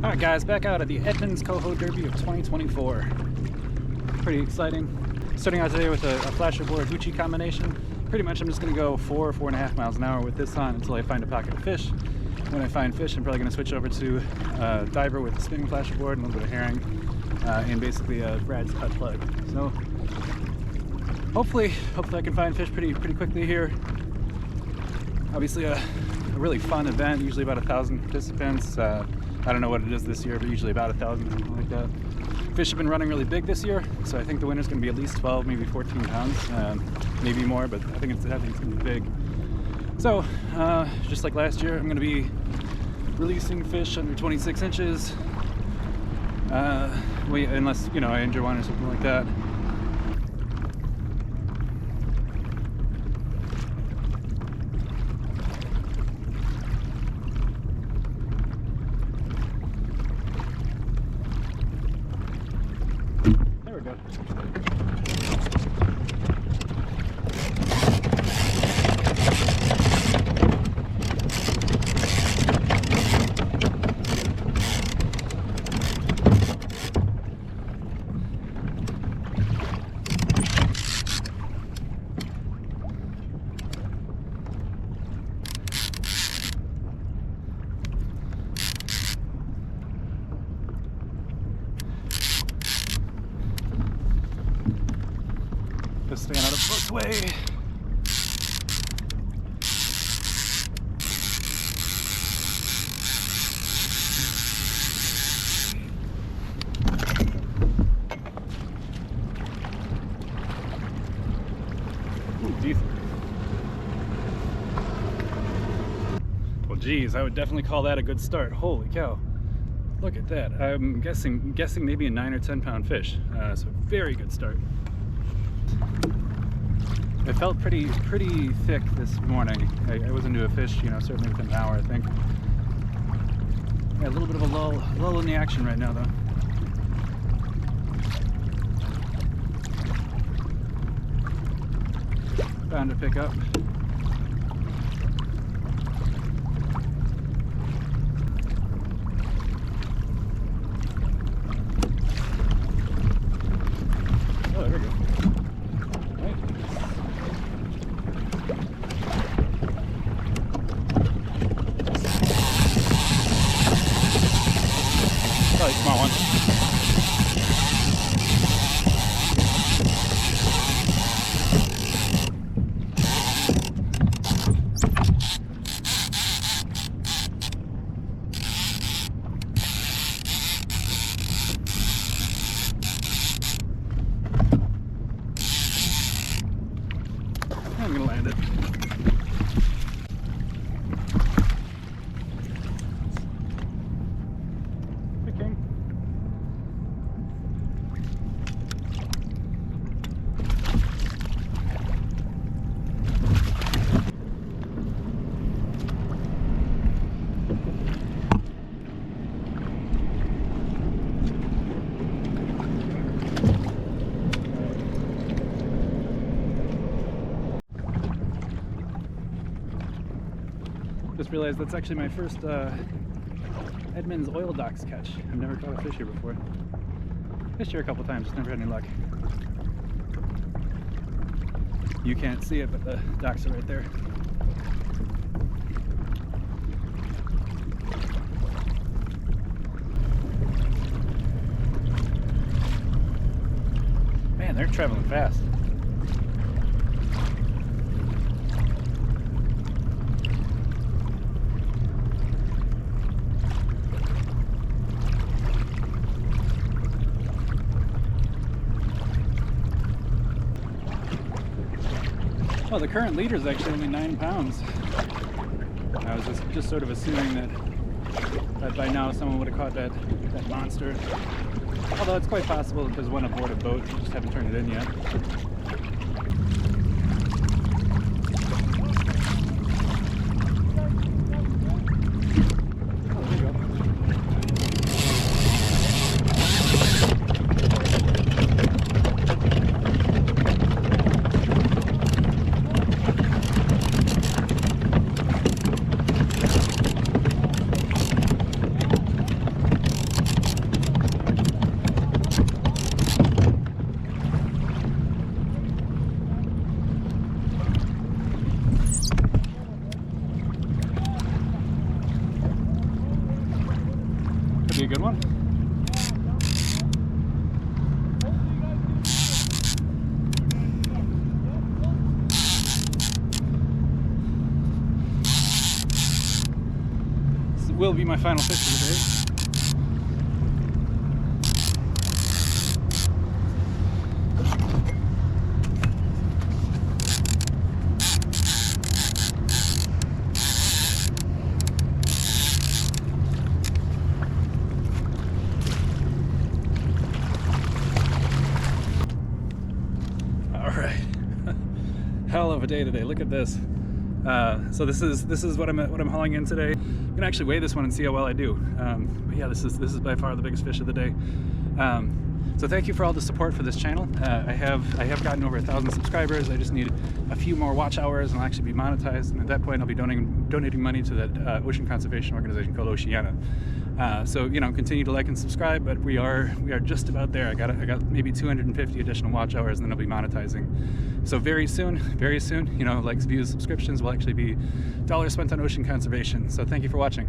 Alright guys, back out at the Edmonds COHO Derby of 2024. Pretty exciting. Starting out today with a flasher board hoochie combination. Pretty much I'm just going to go 4.5 miles an hour with this on until I find a pocket of fish. When I find fish, I'm probably going to switch over to diver with a spinning flasher board and a little bit of herring and basically a Brad's cut plug. So hopefully I can find fish pretty quickly here. Obviously a really fun event, usually about 1,000 participants. I don't know what it is this year, but usually about 1,000, something like that. Fish have been running really big this year, so I think the winner's going to be at least 12, maybe 14 pounds, maybe more, but I think it's going to be big. So, just like last year, I'm going to be releasing fish under 26 inches, unless, you know, I injure one or something like that. There we go. Just staying out of book's way. Ooh, decent. Well, geez, I would definitely call that a good start. Holy cow. Look at that. I'm guessing maybe a 9 or 10 pound fish. So very good start. It felt pretty thick this morning. I was into a fish, you know, certainly within an hour, I think. Yeah, a little bit of a lull in the action right now, though. Bound to pick up. Oh, there we go. Probably a small one. I'm gonna land it. Picking. Just realized that's actually my first Edmonds oil docks catch. I've never caught a fish here before. Fished here a couple times, just never had any luck. You can't see it, but the docks are right there. Man, they're traveling fast. Well, the current leader is actually only 9 pounds. I was just sort of assuming that by now someone would have caught that monster. Although it's quite possible that there's one aboard a boat, you just haven't turned it in yet. Oh, there you go. be a good one. This will be my final fish for the day. Hell of a day today. Look at this. So this is what I'm hauling in today. I'm gonna actually weigh this one and see how well I do. But yeah, this is by far the biggest fish of the day. So thank you for all the support for this channel. I have gotten over 1,000 subscribers. I just need a few more watch hours and I'll actually be monetized. And at that point, I'll be donating money to that ocean conservation organization called Oceana. So you know, continue to like and subscribe. But we are just about there. I got maybe 250 additional watch hours, and then I'll be monetizing. So very soon, you know, likes, views, subscriptions will actually be dollars spent on ocean conservation. So thank you for watching.